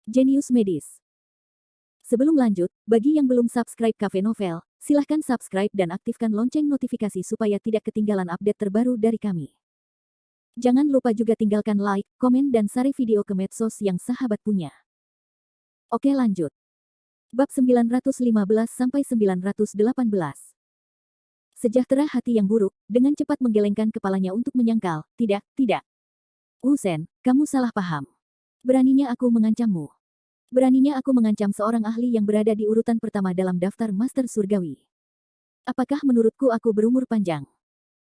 Jenius Medis. Sebelum lanjut, bagi yang belum subscribe Cafe Novel, silahkan subscribe dan aktifkan lonceng notifikasi supaya tidak ketinggalan update terbaru dari kami. Jangan lupa juga tinggalkan like, komen dan share video ke medsos yang sahabat punya. Oke lanjut. Bab 915-918. Sejahtera hati yang buruk, dengan cepat menggelengkan kepalanya untuk menyangkal, tidak. Wu Shen, kamu salah paham. Beraninya aku mengancammu. Beraninya aku mengancam seorang ahli yang berada di urutan pertama dalam daftar Master Surgawi. Apakah menurutku aku berumur panjang?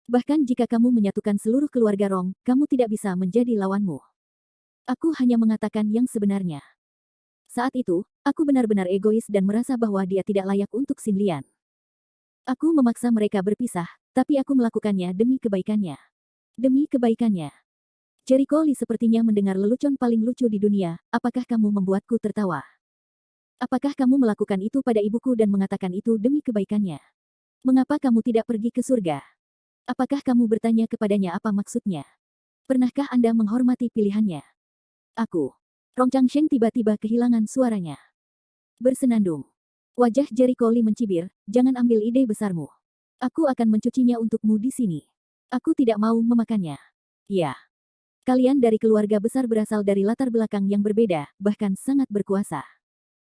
Bahkan jika kamu menyatukan seluruh keluarga Rong, kamu tidak bisa menjadi lawanmu. Aku hanya mengatakan yang sebenarnya. Saat itu, aku benar-benar egois dan merasa bahwa dia tidak layak untuk Xin Lian. Aku memaksa mereka berpisah, tapi aku melakukannya demi kebaikannya. Demi kebaikannya. Jericho Lee sepertinya mendengar lelucon paling lucu di dunia, apakah kamu membuatku tertawa? Apakah kamu melakukan itu pada ibuku dan mengatakan itu demi kebaikannya? Mengapa kamu tidak pergi ke surga? Apakah kamu bertanya kepadanya apa maksudnya? Pernahkah Anda menghormati pilihannya? Aku. Rong Changsheng tiba-tiba kehilangan suaranya. Bersenandung. Wajah Jericho Lee mencibir, jangan ambil ide besarmu. Aku akan mencucinya untukmu di sini. Aku tidak mau memakannya. Ya. Kalian dari keluarga besar berasal dari latar belakang yang berbeda, bahkan sangat berkuasa.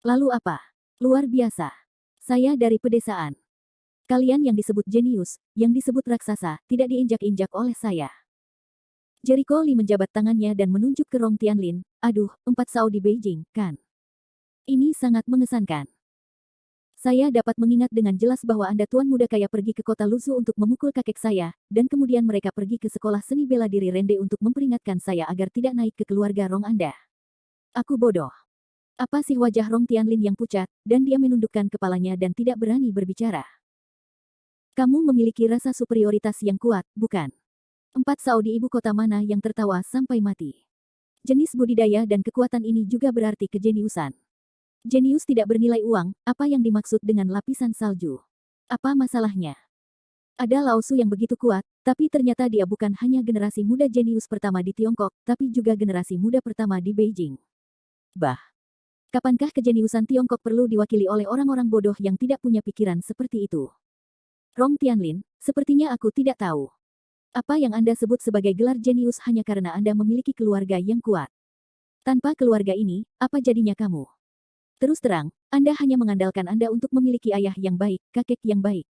Lalu apa? Luar biasa. Saya dari pedesaan. Kalian yang disebut jenius, yang disebut raksasa, tidak diinjak-injak oleh saya. Jericho Lee menjabat tangannya dan menunjuk ke Rong Tianlin, aduh, 4 sao di Beijing, kan? Ini sangat mengesankan. Saya dapat mengingat dengan jelas bahwa Anda tuan muda kaya pergi ke kota Luzu untuk memukul kakek saya, dan kemudian mereka pergi ke sekolah seni bela diri Rende untuk memperingatkan saya agar tidak naik ke keluarga Rong Anda. Aku bodoh. Apa sih wajah Rong Tianlin yang pucat, dan dia menundukkan kepalanya dan tidak berani berbicara. Kamu memiliki rasa superioritas yang kuat, bukan? 4 sao di ibu kota mana yang tertawa sampai mati. Jenis budidaya dan kekuatan ini juga berarti kejeniusan. Jenius tidak bernilai uang, apa yang dimaksud dengan lapisan salju? Apa masalahnya? Ada Lao Su yang begitu kuat, tapi ternyata dia bukan hanya generasi muda jenius pertama di Tiongkok, tapi juga generasi muda pertama di Beijing. Bah, kapankah kejeniusan Tiongkok perlu diwakili oleh orang-orang bodoh yang tidak punya pikiran seperti itu? Rong Tianlin, sepertinya aku tidak tahu. Apa yang Anda sebut sebagai gelar jenius hanya karena Anda memiliki keluarga yang kuat. Tanpa keluarga ini, apa jadinya kamu? Terus terang, Anda hanya mengandalkan Anda untuk memiliki ayah yang baik, kakek yang baik.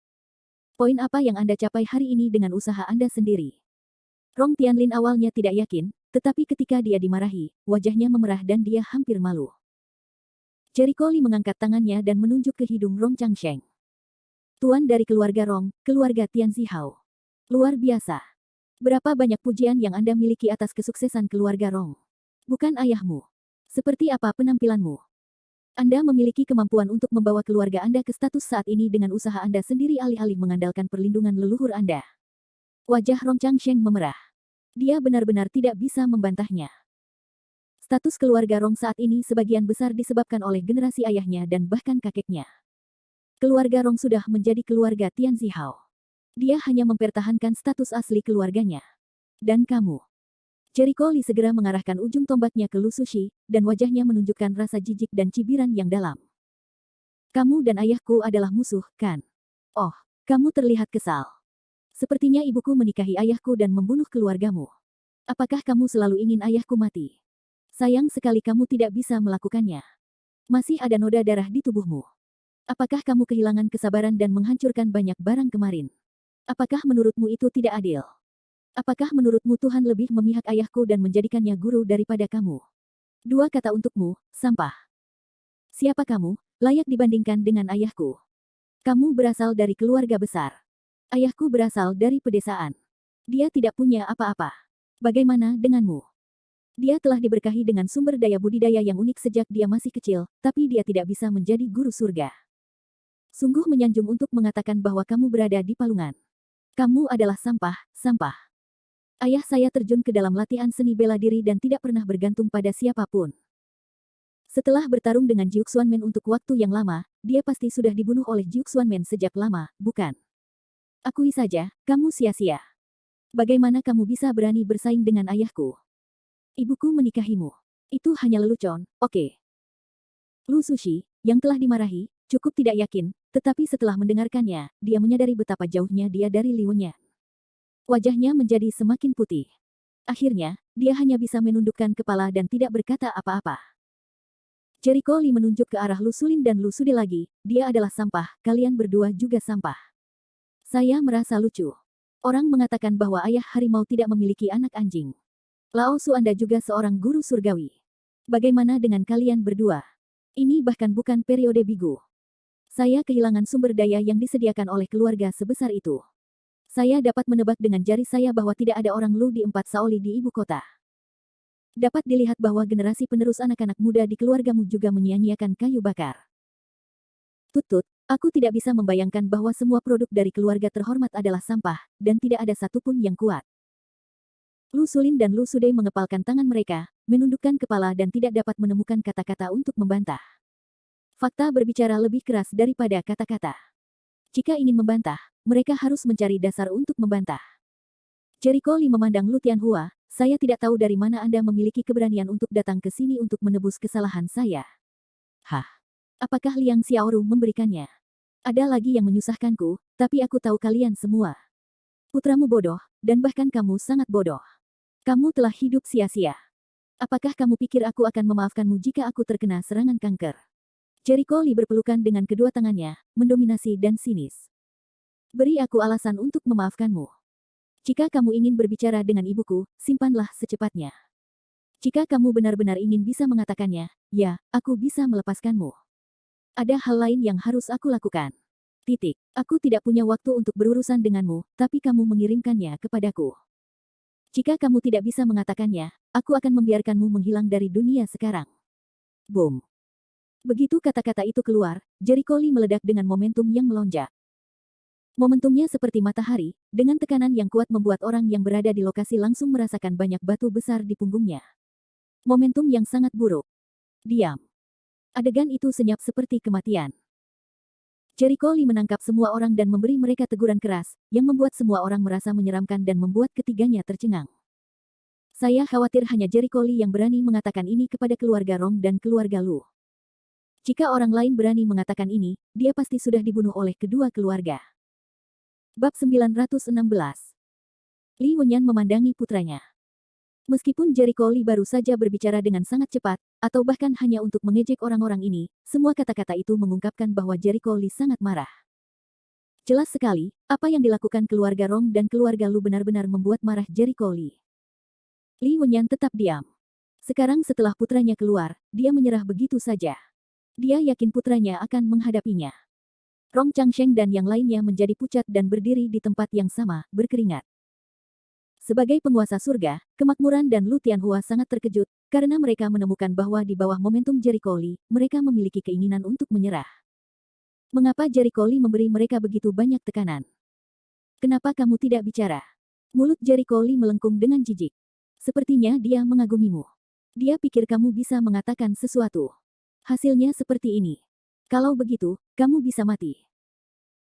Poin apa yang Anda capai hari ini dengan usaha Anda sendiri? Rong Tianlin awalnya tidak yakin, tetapi ketika dia dimarahi, wajahnya memerah dan dia hampir malu. Jericho Lee mengangkat tangannya dan menunjuk ke hidung Rong Changsheng. Tuan dari keluarga Rong, keluarga Tian Zihao. Luar biasa. Berapa banyak pujian yang Anda miliki atas kesuksesan keluarga Rong? Bukan ayahmu. Seperti apa penampilanmu? Anda memiliki kemampuan untuk membawa keluarga Anda ke status saat ini dengan usaha Anda sendiri alih-alih mengandalkan perlindungan leluhur Anda. Wajah Rong Changsheng memerah. Dia benar-benar tidak bisa membantahnya. Status keluarga Rong saat ini sebagian besar disebabkan oleh generasi ayahnya dan bahkan kakeknya. Keluarga Rong sudah menjadi keluarga Tian Zihao. Dia hanya mempertahankan status asli keluarganya. Dan kamu. Jericho Lee segera mengarahkan ujung tombaknya ke Lu Sushi, dan wajahnya menunjukkan rasa jijik dan cibiran yang dalam. Kamu dan ayahku adalah musuh, kan? Oh, kamu terlihat kesal. Sepertinya ibuku menikahi ayahku dan membunuh keluargamu. Apakah kamu selalu ingin ayahku mati? Sayang sekali kamu tidak bisa melakukannya. Masih ada noda darah di tubuhmu. Apakah kamu kehilangan kesabaran dan menghancurkan banyak barang kemarin? Apakah menurutmu itu tidak adil? Apakah menurutmu Tuhan lebih memihak ayahku dan menjadikannya guru daripada kamu? 2 kata untukmu, sampah. Siapa kamu, layak dibandingkan dengan ayahku? Kamu berasal dari keluarga besar. Ayahku berasal dari pedesaan. Dia tidak punya apa-apa. Bagaimana denganmu? Dia telah diberkahi dengan sumber daya budidaya yang unik sejak dia masih kecil, tapi dia tidak bisa menjadi guru surga. Sungguh menyanjung untuk mengatakan bahwa kamu berada di palungan. Kamu adalah sampah, sampah. Ayah saya terjun ke dalam latihan seni bela diri dan tidak pernah bergantung pada siapapun. Setelah bertarung dengan Jiu Xuanmen untuk waktu yang lama, dia pasti sudah dibunuh oleh Jiu Xuanmen sejak lama, bukan? Akui saja, kamu sia-sia. Bagaimana kamu bisa berani bersaing dengan ayahku? Ibuku menikahimu. Itu hanya lelucon, oke. Lu Sushi, yang telah dimarahi, cukup tidak yakin, tetapi setelah mendengarkannya, dia menyadari betapa jauhnya dia dari Li Wenyan. Wajahnya menjadi semakin putih. Akhirnya, dia hanya bisa menundukkan kepala dan tidak berkata apa-apa. Jericho Lee menunjuk ke arah Lu Sulin dan Lu Sude lagi, dia adalah sampah, kalian berdua juga sampah. Saya merasa lucu. Orang mengatakan bahwa ayah harimau tidak memiliki anak anjing. Lao Su Anda juga seorang guru surgawi. Bagaimana dengan kalian berdua? Ini bahkan bukan periode bigu. Saya kehilangan sumber daya yang disediakan oleh keluarga sebesar itu. Saya dapat menebak dengan jari saya bahwa tidak ada orang Lu di 4 Saoli di ibu kota. Dapat dilihat bahwa generasi penerus anak-anak muda di keluargamu juga menyia-nyiakan kayu bakar. Tutut, aku tidak bisa membayangkan bahwa semua produk dari keluarga terhormat adalah sampah, dan tidak ada satupun yang kuat. Lu Sulin dan Lu Sude mengepalkan tangan mereka, menundukkan kepala dan tidak dapat menemukan kata-kata untuk membantah. Fakta berbicara lebih keras daripada kata-kata. Jika ingin membantah, mereka harus mencari dasar untuk membantah. Jericho Lee memandang Lu Tianhua, saya tidak tahu dari mana Anda memiliki keberanian untuk datang ke sini untuk menebus kesalahan saya. Hah? Apakah Liang Xiaoru memberikannya? Ada lagi yang menyusahkanku, tapi aku tahu kalian semua. Putramu bodoh, dan bahkan kamu sangat bodoh. Kamu telah hidup sia-sia. Apakah kamu pikir aku akan memaafkanmu jika aku terkena serangan kanker? Jericho Lee berpelukan dengan kedua tangannya, mendominasi dan sinis. Beri aku alasan untuk memaafkanmu. Jika kamu ingin berbicara dengan ibuku, simpanlah secepatnya. Jika kamu benar-benar ingin bisa mengatakannya, ya, aku bisa melepaskanmu. Ada hal lain yang harus aku lakukan. Titik. Aku tidak punya waktu untuk berurusan denganmu, tapi kamu mengirimkannya kepadaku. Jika kamu tidak bisa mengatakannya, aku akan membiarkanmu menghilang dari dunia sekarang. Boom. Begitu kata-kata itu keluar, Jericho Lee meledak dengan momentum yang melonjak. Momentumnya seperti matahari, dengan tekanan yang kuat membuat orang yang berada di lokasi langsung merasakan banyak batu besar di punggungnya. Momentum yang sangat buruk. Diam. Adegan itu senyap seperti kematian. Jericho Lee menangkap semua orang dan memberi mereka teguran keras, yang membuat semua orang merasa menyeramkan dan membuat ketiganya tercengang. Saya khawatir hanya Jericho Lee yang berani mengatakan ini kepada keluarga Rong dan keluarga Lu. Jika orang lain berani mengatakan ini, dia pasti sudah dibunuh oleh kedua keluarga. Bab 916. Li Wenyan memandangi putranya. Meskipun Jericho Lee baru saja berbicara dengan sangat cepat, atau bahkan hanya untuk mengejek orang-orang ini, semua kata-kata itu mengungkapkan bahwa Jericho Lee sangat marah. Jelas sekali, apa yang dilakukan keluarga Rong dan keluarga Lu benar-benar membuat marah Jericho Lee. Li Wenyan tetap diam. Sekarang setelah putranya keluar, dia menyerah begitu saja. Dia yakin putranya akan menghadapinya. Rong Changsheng dan yang lainnya menjadi pucat dan berdiri di tempat yang sama, berkeringat. Sebagai penguasa surga, kemakmuran dan Lu Tianhua sangat terkejut, karena mereka menemukan bahwa di bawah momentum Jericho Lee, mereka memiliki keinginan untuk menyerah. Mengapa Jericho Lee memberi mereka begitu banyak tekanan? Kenapa kamu tidak bicara? Mulut Jericho Lee melengkung dengan jijik. Sepertinya dia mengagumimu. Dia pikir kamu bisa mengatakan sesuatu. Hasilnya seperti ini. Kalau begitu, kamu bisa mati.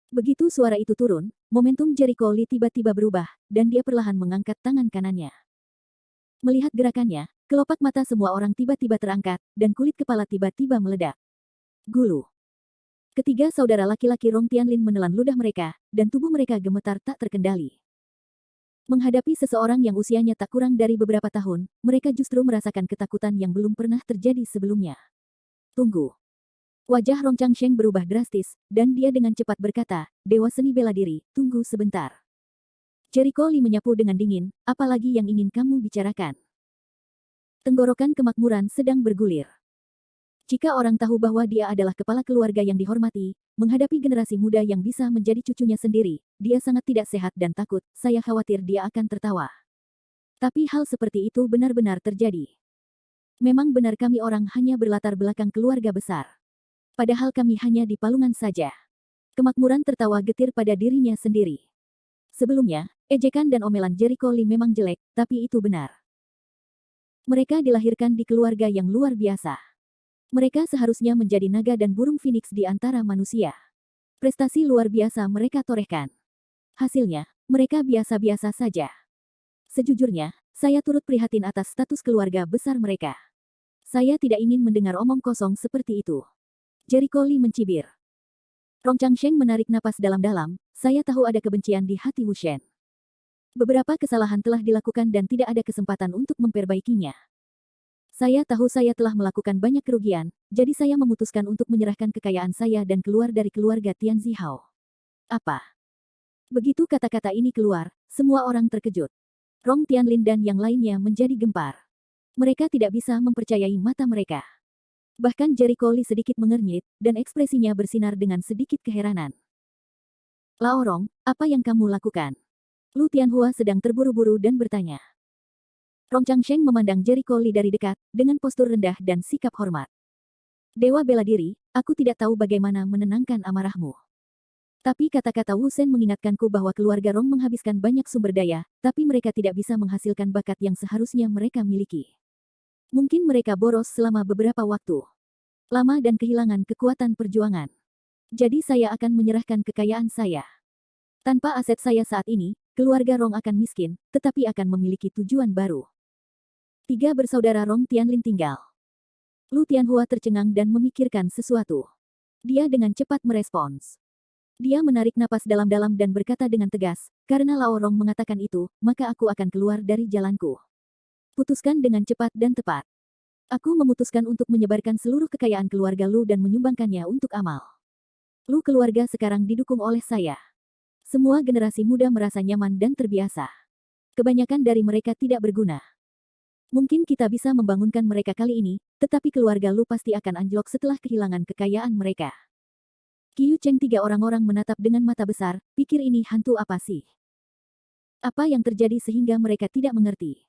Begitu suara itu turun, momentum Jericho Lee tiba-tiba berubah, dan dia perlahan mengangkat tangan kanannya. Melihat gerakannya, kelopak mata semua orang tiba-tiba terangkat, dan kulit kepala tiba-tiba meledak. Gulu. Ketiga saudara laki-laki Rong Tianlin menelan ludah mereka, dan tubuh mereka gemetar tak terkendali. Menghadapi seseorang yang usianya tak kurang dari beberapa tahun, mereka justru merasakan ketakutan yang belum pernah terjadi sebelumnya. Tunggu. Wajah Rong Changsheng berubah drastis, dan dia dengan cepat berkata, Dewa Seni Bela Diri, tunggu sebentar. Jericho Lee menyapu dengan dingin, apalagi yang ingin kamu bicarakan? Tenggorokan kemakmuran sedang bergulir. Jika orang tahu bahwa dia adalah kepala keluarga yang dihormati, menghadapi generasi muda yang bisa menjadi cucunya sendiri, dia sangat tidak sehat dan takut, saya khawatir dia akan tertawa. Tapi hal seperti itu benar-benar terjadi. Memang benar kami orang hanya berlatar belakang keluarga besar. Padahal kami hanya di palungan saja. Kemakmuran tertawa getir pada dirinya sendiri. Sebelumnya, ejekan dan omelan Jericho Lee memang jelek, tapi itu benar. Mereka dilahirkan di keluarga yang luar biasa. Mereka seharusnya menjadi naga dan burung phoenix di antara manusia. Prestasi luar biasa mereka torehkan. Hasilnya, mereka biasa-biasa saja. Sejujurnya, saya turut prihatin atas status keluarga besar mereka. Saya tidak ingin mendengar omong kosong seperti itu. Jericho Lee mencibir. Rong Changsheng menarik napas dalam-dalam, saya tahu ada kebencian di hati Wu Shen. Beberapa kesalahan telah dilakukan dan tidak ada kesempatan untuk memperbaikinya. Saya tahu saya telah melakukan banyak kerugian, jadi saya memutuskan untuk menyerahkan kekayaan saya dan keluar dari keluarga Tian Zihao. Apa? Begitu kata-kata ini keluar, semua orang terkejut. Rong Tianlin dan yang lainnya menjadi gempar. Mereka tidak bisa mempercayai mata mereka. Bahkan Jericho Lee sedikit mengernyit, dan ekspresinya bersinar dengan sedikit keheranan. Lao Rong, apa yang kamu lakukan? Lu Tianhua sedang terburu-buru dan bertanya. Rong Changsheng memandang Jericho Lee dari dekat, dengan postur rendah dan sikap hormat. Dewa bela diri, aku tidak tahu bagaimana menenangkan amarahmu. Tapi kata-kata Wu Shen mengingatkanku bahwa keluarga Rong menghabiskan banyak sumber daya, tapi mereka tidak bisa menghasilkan bakat yang seharusnya mereka miliki. Mungkin mereka boros selama beberapa waktu. Lama dan kehilangan kekuatan perjuangan. Jadi saya akan menyerahkan kekayaan saya. Tanpa aset saya saat ini, keluarga Rong akan miskin, tetapi akan memiliki tujuan baru. 3 bersaudara Rong Tianlin tinggal. Lu Tianhua tercengang dan memikirkan sesuatu. Dia dengan cepat merespons. Dia menarik napas dalam-dalam dan berkata dengan tegas, karena Lao Rong mengatakan itu, maka aku akan keluar dari jalanku. Putuskan dengan cepat dan tepat. Aku memutuskan untuk menyebarkan seluruh kekayaan keluarga Lu dan menyumbangkannya untuk amal. Lu keluarga sekarang didukung oleh saya. Semua generasi muda merasa nyaman dan terbiasa. Kebanyakan dari mereka tidak berguna. Mungkin kita bisa membangunkan mereka kali ini, tetapi keluarga Lu pasti akan anjlok setelah kehilangan kekayaan mereka. Qiu Cheng 3 orang-orang menatap dengan mata besar, pikir ini hantu apa sih? Apa yang terjadi sehingga mereka tidak mengerti?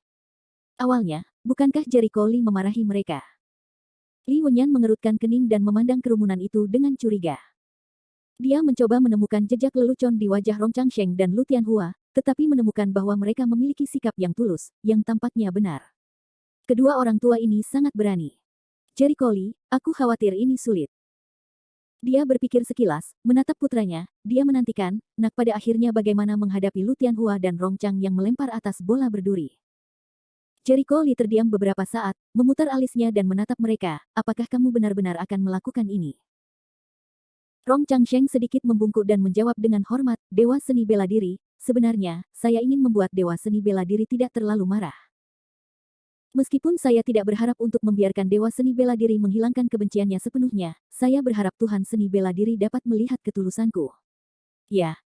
Awalnya, bukankah Jericho Lee memarahi mereka? Li Wenyan mengerutkan kening dan memandang kerumunan itu dengan curiga. Dia mencoba menemukan jejak lelucon di wajah Rong Changsheng dan Lu Tianhua, tetapi menemukan bahwa mereka memiliki sikap yang tulus, yang tampaknya benar. Kedua orang tua ini sangat berani. Jericho Lee, aku khawatir ini sulit. Dia berpikir sekilas, menatap putranya, dia menantikan, pada akhirnya bagaimana menghadapi Lu Tianhua dan Rong Chang yang melempar atas bola berduri. Jericho Lee terdiam beberapa saat, memutar alisnya dan menatap mereka, apakah kamu benar-benar akan melakukan ini? Rong Changsheng sedikit membungkuk dan menjawab dengan hormat, Dewa Seni Bela Diri, sebenarnya, saya ingin membuat Dewa Seni Bela Diri tidak terlalu marah. Meskipun saya tidak berharap untuk membiarkan Dewa Seni Bela Diri menghilangkan kebenciannya sepenuhnya, saya berharap Tuhan Seni Bela Diri dapat melihat ketulusanku. Ya.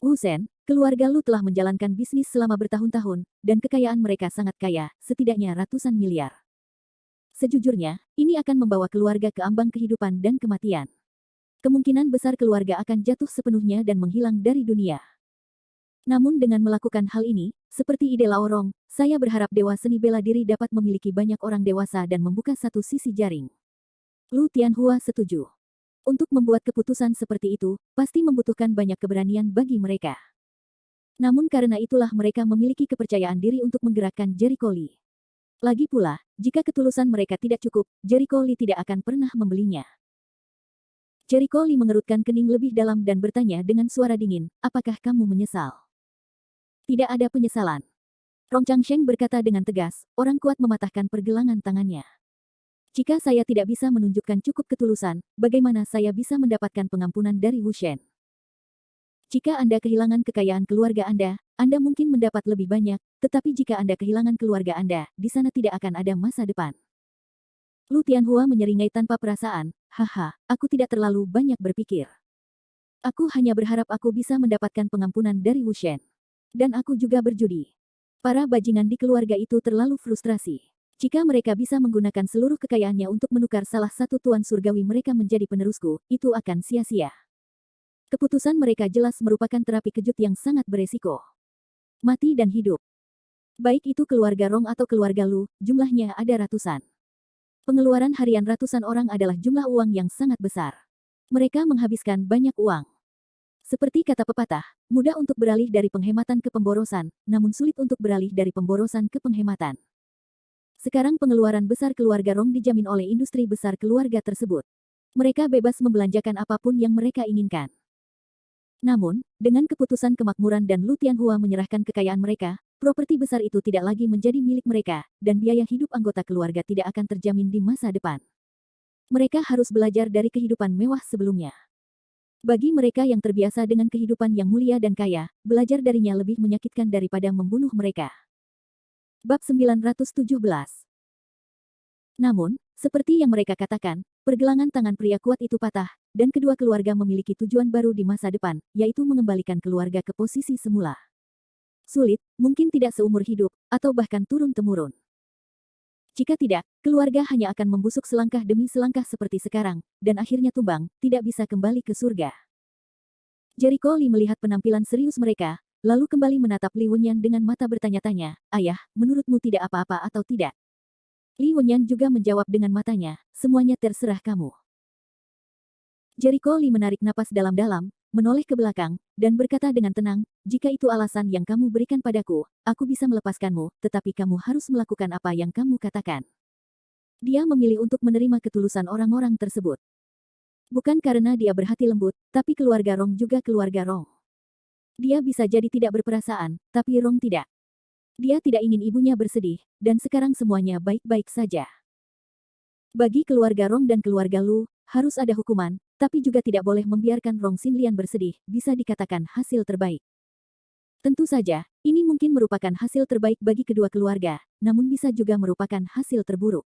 Wu Shen, keluarga Lu telah menjalankan bisnis selama bertahun-tahun, dan kekayaan mereka sangat kaya, setidaknya ratusan miliar. Sejujurnya, ini akan membawa keluarga ke ambang kehidupan dan kematian. Kemungkinan besar keluarga akan jatuh sepenuhnya dan menghilang dari dunia. Namun dengan melakukan hal ini, seperti ide Lao Rong, saya berharap Dewa Seni Bela Diri dapat memiliki banyak orang dewasa dan membuka satu sisi jaring. Lu Tianhua setuju. Untuk membuat keputusan seperti itu, pasti membutuhkan banyak keberanian bagi mereka. Namun karena itulah mereka memiliki kepercayaan diri untuk menggerakkan Jericho Lee. Lagi pula, jika ketulusan mereka tidak cukup, Jericho Lee tidak akan pernah membelinya. Jericho Lee mengerutkan kening lebih dalam dan bertanya dengan suara dingin, apakah kamu menyesal? Tidak ada penyesalan. Rong Changsheng berkata dengan tegas, orang kuat mematahkan pergelangan tangannya. Jika saya tidak bisa menunjukkan cukup ketulusan, bagaimana saya bisa mendapatkan pengampunan dari Wu Shen? Jika Anda kehilangan kekayaan keluarga Anda mungkin mendapat lebih banyak, tetapi jika Anda kehilangan keluarga Anda, di sana tidak akan ada masa depan. Lu Tianhua menyeringai tanpa perasaan, haha, aku tidak terlalu banyak berpikir. Aku hanya berharap aku bisa mendapatkan pengampunan dari Wu Shen. Dan aku juga berjudi. Para bajingan di keluarga itu terlalu frustrasi. Jika mereka bisa menggunakan seluruh kekayaannya untuk menukar salah satu tuan surgawi mereka menjadi penerusku, itu akan sia-sia. Keputusan mereka jelas merupakan terapi kejut yang sangat beresiko. Mati dan hidup. Baik itu keluarga Rong atau keluarga Lu, jumlahnya ada ratusan. Pengeluaran harian ratusan orang adalah jumlah uang yang sangat besar. Mereka menghabiskan banyak uang. Seperti kata pepatah, mudah untuk beralih dari penghematan ke pemborosan, namun sulit untuk beralih dari pemborosan ke penghematan. Sekarang pengeluaran besar keluarga Rong dijamin oleh industri besar keluarga tersebut. Mereka bebas membelanjakan apapun yang mereka inginkan. Namun, dengan keputusan kemakmuran dan Lu Tianhua menyerahkan kekayaan mereka, properti besar itu tidak lagi menjadi milik mereka, dan biaya hidup anggota keluarga tidak akan terjamin di masa depan. Mereka harus belajar dari kehidupan mewah sebelumnya. Bagi mereka yang terbiasa dengan kehidupan yang mulia dan kaya, belajar darinya lebih menyakitkan daripada membunuh mereka. Bab 917. Namun, seperti yang mereka katakan, pergelangan tangan pria kuat itu patah, dan kedua keluarga memiliki tujuan baru di masa depan, yaitu mengembalikan keluarga ke posisi semula. Sulit, mungkin tidak seumur hidup, atau bahkan turun-temurun. Jika tidak, keluarga hanya akan membusuk selangkah demi selangkah seperti sekarang, dan akhirnya tumbang, tidak bisa kembali ke surga. Jericho Lee melihat penampilan serius mereka, lalu kembali menatap Li Wenyan dengan mata bertanya-tanya, "Ayah, menurutmu tidak apa-apa atau tidak?" Li Wenyan juga menjawab dengan matanya, "Semuanya terserah kamu." Jericho Lee menarik napas dalam-dalam, menoleh ke belakang, dan berkata dengan tenang, "Jika itu alasan yang kamu berikan padaku, aku bisa melepaskanmu, tetapi kamu harus melakukan apa yang kamu katakan." Dia memilih untuk menerima ketulusan orang-orang tersebut. Bukan karena dia berhati lembut, tapi keluarga Rong juga keluarga Rong. Dia bisa jadi tidak berperasaan, tapi Rong tidak. Dia tidak ingin ibunya bersedih, dan sekarang semuanya baik-baik saja. Bagi keluarga Rong dan keluarga Lu, harus ada hukuman, tapi juga tidak boleh membiarkan Rong Xinlian bersedih, bisa dikatakan hasil terbaik. Tentu saja, ini mungkin merupakan hasil terbaik bagi kedua keluarga, namun bisa juga merupakan hasil terburuk.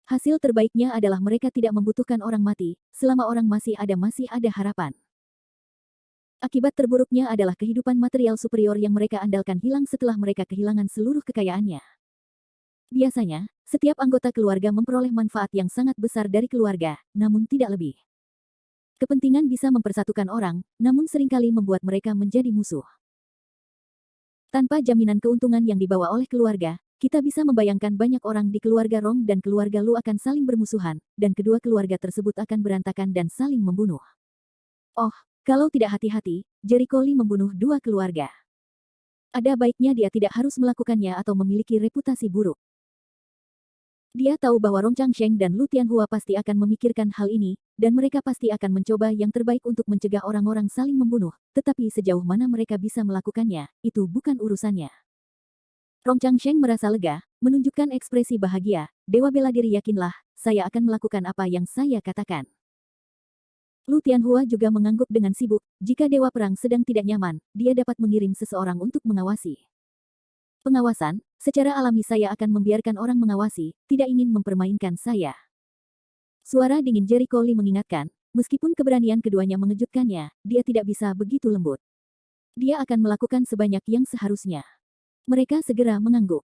Hasil terbaiknya adalah mereka tidak membutuhkan orang mati, selama orang masih ada harapan. Akibat terburuknya adalah kehidupan material superior yang mereka andalkan hilang setelah mereka kehilangan seluruh kekayaannya. Biasanya, setiap anggota keluarga memperoleh manfaat yang sangat besar dari keluarga, namun tidak lebih. Kepentingan bisa mempersatukan orang, namun seringkali membuat mereka menjadi musuh. Tanpa jaminan keuntungan yang dibawa oleh keluarga, kita bisa membayangkan banyak orang di keluarga Rong dan keluarga Lu akan saling bermusuhan, dan kedua keluarga tersebut akan berantakan dan saling membunuh. Oh, kalau tidak hati-hati, Jericho Lee membunuh dua keluarga. Ada baiknya dia tidak harus melakukannya atau memiliki reputasi buruk. Dia tahu bahwa Rong Changsheng dan Lu Tianhua pasti akan memikirkan hal ini, dan mereka pasti akan mencoba yang terbaik untuk mencegah orang-orang saling membunuh, tetapi sejauh mana mereka bisa melakukannya, itu bukan urusannya. Rong Changsheng merasa lega, menunjukkan ekspresi bahagia, "Dewa bela diri, yakinlah, saya akan melakukan apa yang saya katakan." Lu Tianhua juga mengangguk dengan sibuk, jika Dewa Perang sedang tidak nyaman, dia dapat mengirim seseorang untuk mengawasi. Pengawasan, secara alami saya akan membiarkan orang mengawasi, tidak ingin mempermainkan saya. Suara dingin Jericho Lee mengingatkan, meskipun keberanian keduanya mengejutkannya, dia tidak bisa begitu lembut. Dia akan melakukan sebanyak yang seharusnya. Mereka segera mengangguk.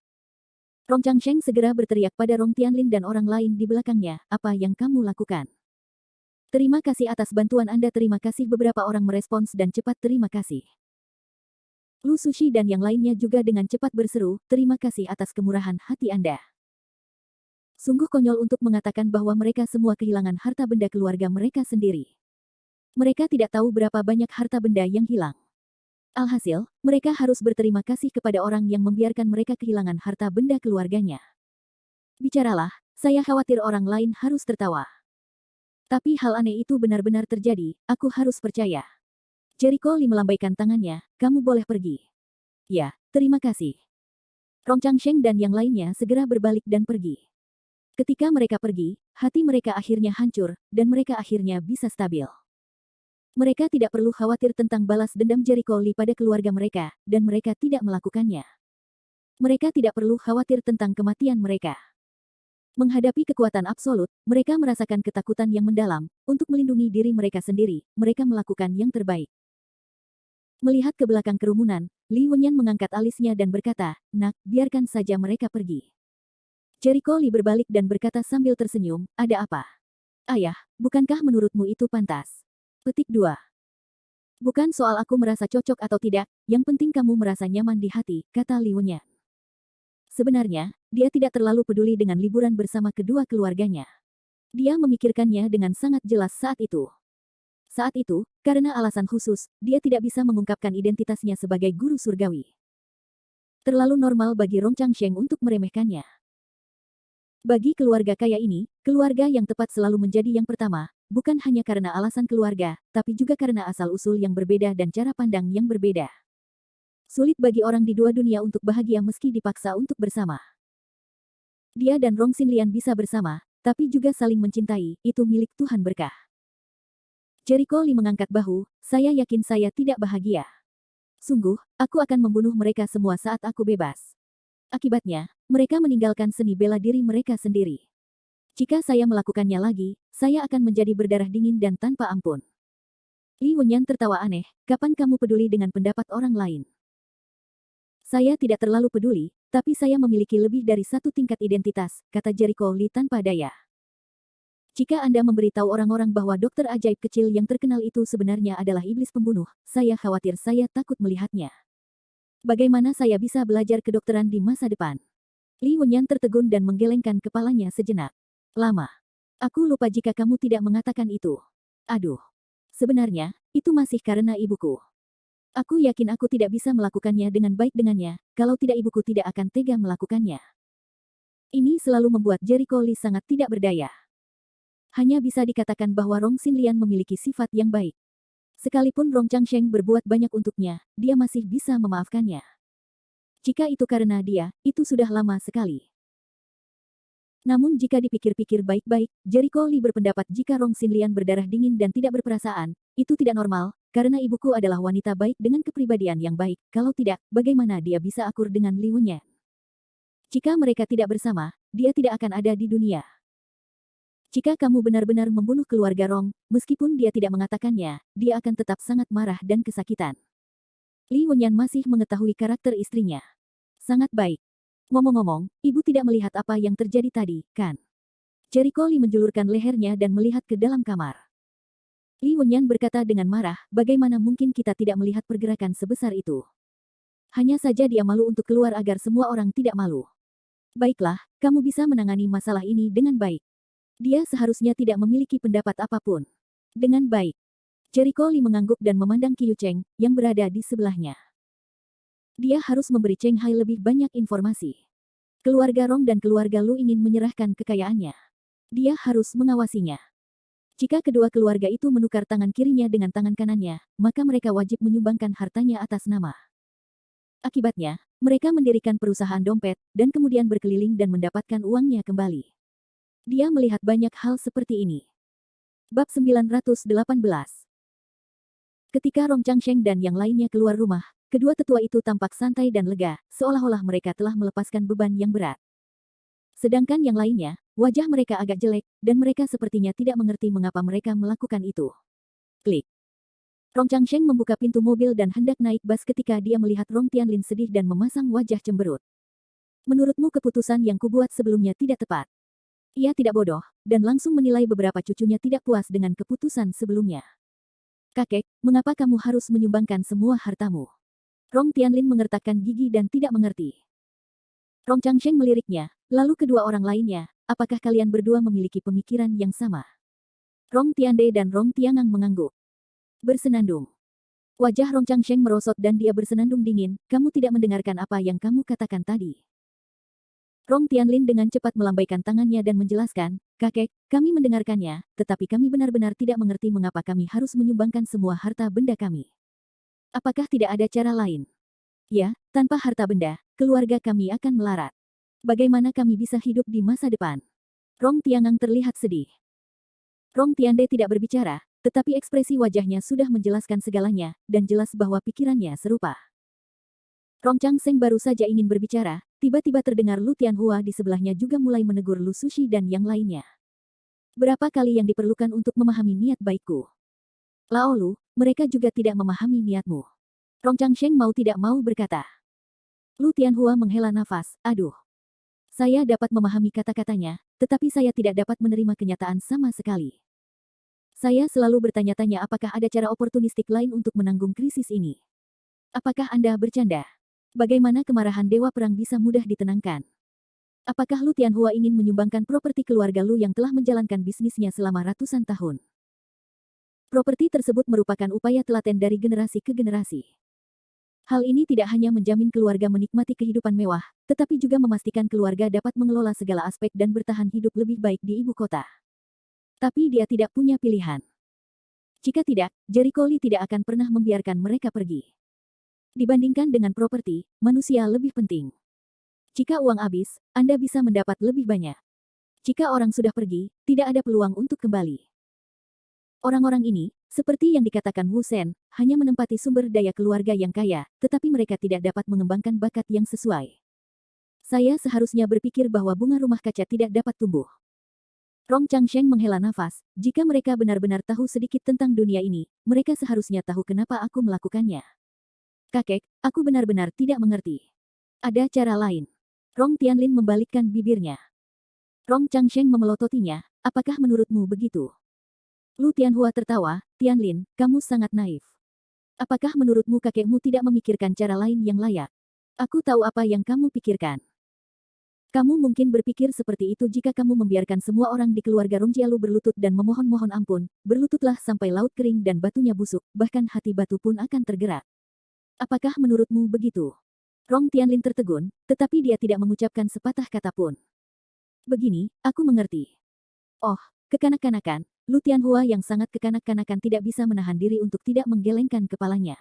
Rong Changsheng segera berteriak pada Rong Tianlin dan orang lain di belakangnya, "Apa yang kamu lakukan?" "Terima kasih atas bantuan Anda." "Terima kasih." Beberapa orang merespons dan cepat terima kasih. Lu Sushi dan yang lainnya juga dengan cepat berseru, "Terima kasih atas kemurahan hati Anda." Sungguh konyol untuk mengatakan bahwa mereka semua kehilangan harta benda keluarga mereka sendiri. Mereka tidak tahu berapa banyak harta benda yang hilang. Alhasil, mereka harus berterima kasih kepada orang yang membiarkan mereka kehilangan harta benda keluarganya. "Bicaralah, saya khawatir orang lain harus tertawa. Tapi hal aneh itu benar-benar terjadi, aku harus percaya." Jericho Lee melambaikan tangannya, "Kamu boleh pergi." "Ya, terima kasih." Rong Changsheng dan yang lainnya segera berbalik dan pergi. Ketika mereka pergi, hati mereka akhirnya hancur, dan mereka akhirnya bisa stabil. Mereka tidak perlu khawatir tentang balas dendam Jericho Lee pada keluarga mereka, dan mereka tidak melakukannya. Mereka tidak perlu khawatir tentang kematian mereka. Menghadapi kekuatan absolut, mereka merasakan ketakutan yang mendalam. Untuk melindungi diri mereka sendiri, mereka melakukan yang terbaik. Melihat ke belakang kerumunan, Li Wenyan mengangkat alisnya dan berkata, "Nak, biarkan saja mereka pergi." Jericho Lee berbalik dan berkata sambil tersenyum, "Ada apa?" "Ayah, bukankah menurutmu itu pantas?" Petik 2. "Bukan soal aku merasa cocok atau tidak, yang penting kamu merasa nyaman di hati," kata Li Wenyan. Sebenarnya, dia tidak terlalu peduli dengan liburan bersama kedua keluarganya. Dia memikirkannya dengan sangat jelas saat itu. Saat itu, karena alasan khusus, dia tidak bisa mengungkapkan identitasnya sebagai guru surgawi. Terlalu normal bagi Rong Changsheng untuk meremehkannya. Bagi keluarga kaya ini, keluarga yang tepat selalu menjadi yang pertama, bukan hanya karena alasan keluarga, tapi juga karena asal-usul yang berbeda dan cara pandang yang berbeda. Sulit bagi orang di dua dunia untuk bahagia meski dipaksa untuk bersama. Dia dan Rong Xinlian bisa bersama, tapi juga saling mencintai, itu milik Tuhan berkah. Jericho Lee mengangkat bahu, saya yakin saya tidak bahagia. Sungguh, aku akan membunuh mereka semua saat aku bebas. Akibatnya, mereka meninggalkan seni bela diri mereka sendiri. Jika saya melakukannya lagi, saya akan menjadi berdarah dingin dan tanpa ampun. Li Wenyan tertawa aneh, kapan kamu peduli dengan pendapat orang lain? Saya tidak terlalu peduli, tapi saya memiliki lebih dari satu tingkat identitas, kata Jericho Lee tanpa daya. Jika Anda memberitahu orang-orang bahwa dokter ajaib kecil yang terkenal itu sebenarnya adalah iblis pembunuh, saya khawatir saya takut melihatnya. Bagaimana saya bisa belajar kedokteran di masa depan? Li Wenyan tertegun dan menggelengkan kepalanya sejenak. Lama. Aku lupa jika kamu tidak mengatakan itu. Aduh. Sebenarnya, itu masih karena ibuku. Aku yakin aku tidak bisa melakukannya dengan baik dengannya, kalau tidak ibuku tidak akan tega melakukannya. Ini selalu membuat Jericho Lee sangat tidak berdaya. Hanya bisa dikatakan bahwa Rong Xinlian memiliki sifat yang baik. Sekalipun Rong Changsheng berbuat banyak untuknya, dia masih bisa memaafkannya. Jika itu karena dia, itu sudah lama sekali. Namun jika dipikir-pikir baik-baik, Jericho Lee berpendapat jika Rong Xinlian berdarah dingin dan tidak berperasaan, itu tidak normal, karena ibuku adalah wanita baik dengan kepribadian yang baik, kalau tidak, bagaimana dia bisa akur dengan Li Wenyan? Jika mereka tidak bersama, dia tidak akan ada di dunia. Jika kamu benar-benar membunuh keluarga Rong, meskipun dia tidak mengatakannya, dia akan tetap sangat marah dan kesakitan. Li Wenyan masih mengetahui karakter istrinya. Sangat baik. Ngomong-ngomong, ibu tidak melihat apa yang terjadi tadi, kan? Jericho Lee menjulurkan lehernya dan melihat ke dalam kamar. Li Wenyan berkata dengan marah, bagaimana mungkin kita tidak melihat pergerakan sebesar itu? Hanya saja dia malu untuk keluar agar semua orang tidak malu. Baiklah, kamu bisa menangani masalah ini dengan baik. Dia seharusnya tidak memiliki pendapat apapun. Dengan baik. Jericho Lee mengangguk dan memandang Qiu Cheng, yang berada di sebelahnya. Dia harus memberi Cheng Hai lebih banyak informasi. Keluarga Rong dan keluarga Lu ingin menyerahkan kekayaannya. Dia harus mengawasinya. Jika kedua keluarga itu menukar tangan kirinya dengan tangan kanannya, maka mereka wajib menyumbangkan hartanya atas nama. Akibatnya, mereka mendirikan perusahaan dompet, dan kemudian berkeliling dan mendapatkan uangnya kembali. Dia melihat banyak hal seperti ini. Bab 918. Ketika Rong Changsheng dan yang lainnya keluar rumah, kedua tetua itu tampak santai dan lega, seolah-olah mereka telah melepaskan beban yang berat. Sedangkan yang lainnya, wajah mereka agak jelek, dan mereka sepertinya tidak mengerti mengapa mereka melakukan itu. Klik. Rong Changsheng membuka pintu mobil dan hendak naik bus ketika dia melihat Rong Tianlin sedih dan memasang wajah cemberut. Menurutmu keputusan yang kubuat sebelumnya tidak tepat? Ia tidak bodoh, dan langsung menilai beberapa cucunya tidak puas dengan keputusan sebelumnya. Kakek, mengapa kamu harus menyumbangkan semua hartamu? Rong Tianlin mengertakkan gigi dan tidak mengerti. Rong Changsheng meliriknya, lalu kedua orang lainnya, apakah kalian berdua memiliki pemikiran yang sama? Rong Tiande dan Rong Tiangang mengangguk. Bersenandung. Wajah Rong Changsheng merosot dan dia bersenandung dingin, kamu tidak mendengarkan apa yang kamu katakan tadi. Rong Tianlin dengan cepat melambaikan tangannya dan menjelaskan, kakek, kami mendengarkannya, tetapi kami benar-benar tidak mengerti mengapa kami harus menyumbangkan semua harta benda kami. Apakah tidak ada cara lain? Ya, tanpa harta benda, keluarga kami akan melarat. Bagaimana kami bisa hidup di masa depan? Rong Tiangang terlihat sedih. Rong Tiande tidak berbicara, tetapi ekspresi wajahnya sudah menjelaskan segalanya, dan jelas bahwa pikirannya serupa. Rong Changsheng baru saja ingin berbicara, tiba-tiba terdengar Lu Tianhua di sebelahnya juga mulai menegur Lu Sushi dan yang lainnya. Berapa kali yang diperlukan untuk memahami niat baikku? Lao Lu, mereka juga tidak memahami niatmu. Rong Changsheng mau tidak mau berkata. Lu Tianhua menghela nafas, aduh. Saya dapat memahami kata-katanya, tetapi saya tidak dapat menerima kenyataan sama sekali. Saya selalu bertanya-tanya apakah ada cara oportunistik lain untuk menanggung krisis ini. Apakah Anda bercanda? Bagaimana kemarahan Dewa Perang bisa mudah ditenangkan? Apakah Lu Tianhua ingin menyumbangkan properti keluarga Lu yang telah menjalankan bisnisnya selama ratusan tahun? Properti tersebut merupakan upaya telaten dari generasi ke generasi. Hal ini tidak hanya menjamin keluarga menikmati kehidupan mewah, tetapi juga memastikan keluarga dapat mengelola segala aspek dan bertahan hidup lebih baik di ibu kota. Tapi dia tidak punya pilihan. Jika tidak, Jericho Lee tidak akan pernah membiarkan mereka pergi. Dibandingkan dengan properti, manusia lebih penting. Jika uang habis, Anda bisa mendapat lebih banyak. Jika orang sudah pergi, tidak ada peluang untuk kembali. Orang-orang ini, seperti yang dikatakan Wu Shen, hanya menempati sumber daya keluarga yang kaya, tetapi mereka tidak dapat mengembangkan bakat yang sesuai. Saya seharusnya berpikir bahwa bunga rumah kaca tidak dapat tumbuh. Rong Changsheng menghela nafas, jika mereka benar-benar tahu sedikit tentang dunia ini, mereka seharusnya tahu kenapa aku melakukannya. Kakek, aku benar-benar tidak mengerti. Ada cara lain. Rong Tianlin membalikkan bibirnya. Rong Changsheng memelototinya, apakah menurutmu begitu? Lu Tianhua tertawa, Tianlin, kamu sangat naif. Apakah menurutmu kakekmu tidak memikirkan cara lain yang layak? Aku tahu apa yang kamu pikirkan. Kamu mungkin berpikir seperti itu jika kamu membiarkan semua orang di keluarga Rongjialu berlutut dan memohon-mohon ampun, berlututlah sampai laut kering dan batunya busuk, bahkan hati batu pun akan tergerak. Apakah menurutmu begitu? Rong Tianlin tertegun, tetapi dia tidak mengucapkan sepatah kata pun. Begini, aku mengerti. Oh, kekanak-kanakan, Lu Tianhua yang sangat kekanak-kanakan tidak bisa menahan diri untuk tidak menggelengkan kepalanya.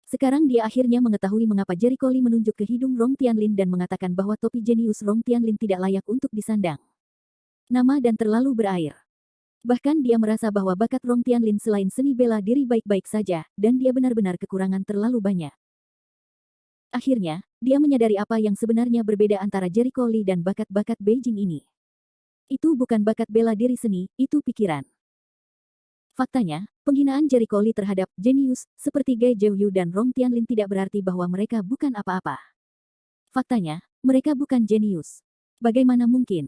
Sekarang dia akhirnya mengetahui mengapa Jericho Lee menunjuk ke hidung Rong Tianlin dan mengatakan bahwa topi jenius Rong Tianlin tidak layak untuk disandang. Nama dan terlalu berair. Bahkan dia merasa bahwa bakat Rong Tianlin selain seni bela diri baik-baik saja, dan dia benar-benar kekurangan terlalu banyak. Akhirnya, dia menyadari apa yang sebenarnya berbeda antara Jericho Lee dan bakat-bakat Beijing ini. Itu bukan bakat bela diri seni, itu pikiran. Faktanya, penghinaan Jericho Lee terhadap jenius seperti Gai Zhouyu dan Rong Tianlin tidak berarti bahwa mereka bukan apa-apa. Faktanya, mereka bukan jenius. Bagaimana mungkin?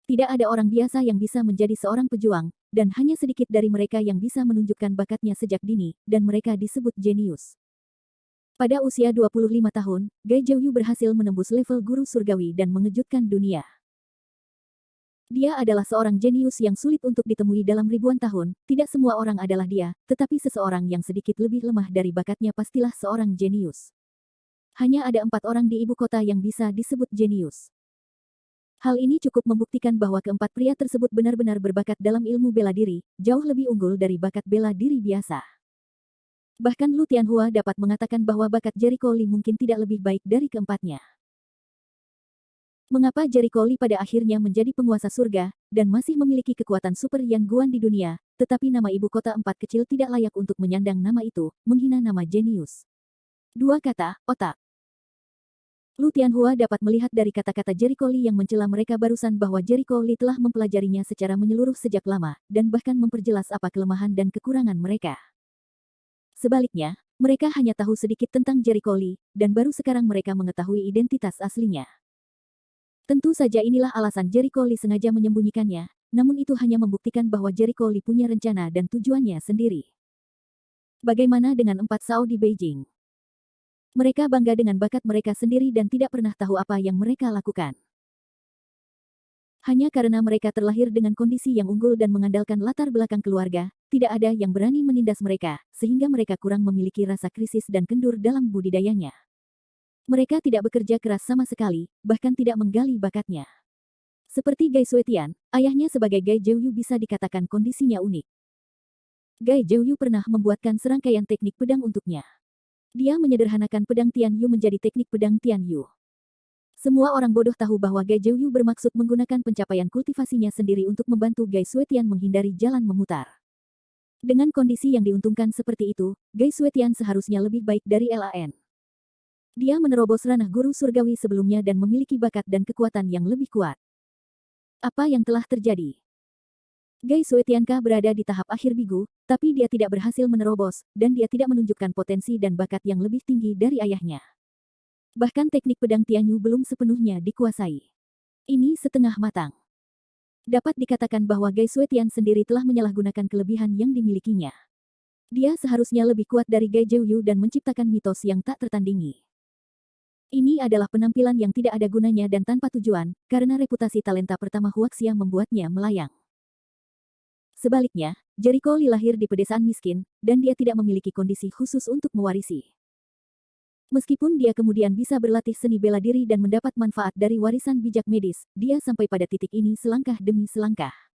Tidak ada orang biasa yang bisa menjadi seorang pejuang, dan hanya sedikit dari mereka yang bisa menunjukkan bakatnya sejak dini, dan mereka disebut jenius. Pada usia 25 tahun, Gai Zhouyu berhasil menembus level guru surgawi dan mengejutkan dunia. Dia adalah seorang jenius yang sulit untuk ditemui dalam ribuan tahun, tidak semua orang adalah dia, tetapi seseorang yang sedikit lebih lemah dari bakatnya pastilah seorang jenius. Hanya ada 4 orang di ibu kota yang bisa disebut jenius. Hal ini cukup membuktikan bahwa keempat pria tersebut benar-benar berbakat dalam ilmu bela diri, jauh lebih unggul dari bakat bela diri biasa. Bahkan Lu Tianhua dapat mengatakan bahwa bakat Jericho Lee mungkin tidak lebih baik dari keempatnya. Mengapa Jericho Lee pada akhirnya menjadi penguasa surga, dan masih memiliki kekuatan super yang guan di dunia, tetapi nama ibu kota 4 kecil tidak layak untuk menyandang nama itu, menghina nama jenius. Dua kata, otak. Lu Tianhua dapat melihat dari kata-kata Jericho Lee yang mencela mereka barusan bahwa Jericho Lee telah mempelajarinya secara menyeluruh sejak lama, dan bahkan memperjelas apa kelemahan dan kekurangan mereka. Sebaliknya, mereka hanya tahu sedikit tentang Jericho Lee, dan baru sekarang mereka mengetahui identitas aslinya. Tentu saja inilah alasan Jericho Lee sengaja menyembunyikannya, namun itu hanya membuktikan bahwa Jericho Lee punya rencana dan tujuannya sendiri. Bagaimana dengan 4 Sao di Beijing? Mereka bangga dengan bakat mereka sendiri dan tidak pernah tahu apa yang mereka lakukan. Hanya karena mereka terlahir dengan kondisi yang unggul dan mengandalkan latar belakang keluarga, tidak ada yang berani menindas mereka, sehingga mereka kurang memiliki rasa krisis dan kendur dalam budidayanya. Mereka tidak bekerja keras sama sekali, bahkan tidak menggali bakatnya. Seperti Gai Suetian, ayahnya sebagai Gai Zhouyu bisa dikatakan kondisinya unik. Gai Zhouyu pernah membuatkan serangkaian teknik pedang untuknya. Dia menyederhanakan pedang Tian Yu menjadi teknik pedang Tian Yu. Semua orang bodoh tahu bahwa Gai Zhouyu bermaksud menggunakan pencapaian kultivasinya sendiri untuk membantu Gai Suetian menghindari jalan memutar. Dengan kondisi yang diuntungkan seperti itu, Gai Suetian seharusnya lebih baik dari Lan. Dia menerobos ranah guru surgawi sebelumnya dan memiliki bakat dan kekuatan yang lebih kuat. Apa yang telah terjadi? Gai Suetiankah berada di tahap akhir bigu, tapi dia tidak berhasil menerobos, dan dia tidak menunjukkan potensi dan bakat yang lebih tinggi dari ayahnya. Bahkan teknik pedang Tianyu belum sepenuhnya dikuasai. Ini setengah matang. Dapat dikatakan bahwa Gai Suetian sendiri telah menyalahgunakan kelebihan yang dimilikinya. Dia seharusnya lebih kuat dari Gai Zhouyu dan menciptakan mitos yang tak tertandingi. Ini adalah penampilan yang tidak ada gunanya dan tanpa tujuan, karena reputasi talenta pertama Huaxia membuatnya melayang. Sebaliknya, Jericho Lee lahir di pedesaan miskin, dan dia tidak memiliki kondisi khusus untuk mewarisi. Meskipun dia kemudian bisa berlatih seni bela diri dan mendapat manfaat dari warisan bijak medis, dia sampai pada titik ini selangkah demi selangkah.